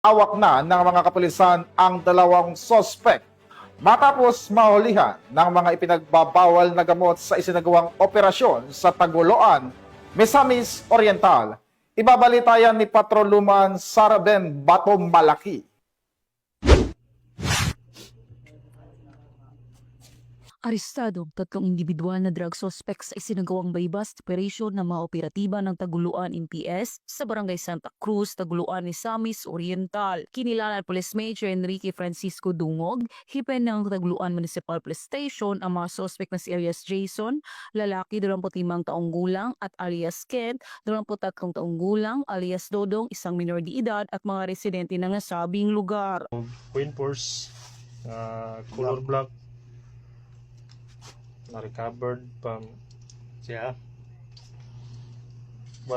Hawak na ng mga kapulisan ang dalawang sospek matapos mahulihan ng mga ipinagbabawal na gamot sa isinagawang operasyon sa Tagoloan, Misamis Oriental. Ibabalitayan ni Patroluman Saraben Bato Malaki. Arestado ang tatlong individual na drug suspects sa isinagawang buy-bust operation ng mga operatiba ng Taguluan MPS sa Barangay Santa Cruz, Taguluan, Misamis Oriental. Kinilala ng Police Major Enrique Francisco Dungog, hipen ng Taguluan Municipal Police Station ang mga suspect na si alias Jason, lalaki 25 taong gulang, at alias Kent, 23 taong gulang, alias Dodong, isang minor de edad, at mga residente ng nasabing lugar. Queen Force, color black, na-recovered from siya.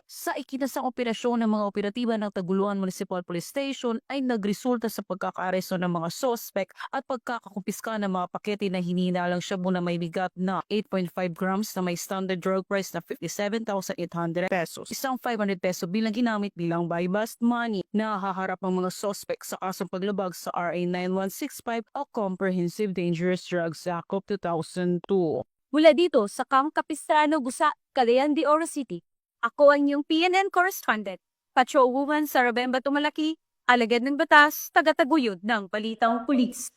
Sa ikinasang operasyon ng mga operatiba ng Taguluan Municipal Police Station ay nagresulta sa pagkakaaresto ng mga sospek at pagkakakumpiska ng mga pakete na hinihinalang shabu na may bigat na 8.5 grams na may standard drug price na 57,800 pesos. Isang 500 peso bilang ginamit bilang buy-bust money. Nahaharap ang mga sospek sa kasong paglabag sa RA 9165 o Comprehensive Dangerous Drugs Act of 2002. Mula dito sa Camp Capistrano, Gusa, Cagayan de Oro City, ako ang iyong PNN correspondent, Patrolwoman Saraben Bato Malaki, alagad ng batas, taga-taguyod ng Balitang Pulis.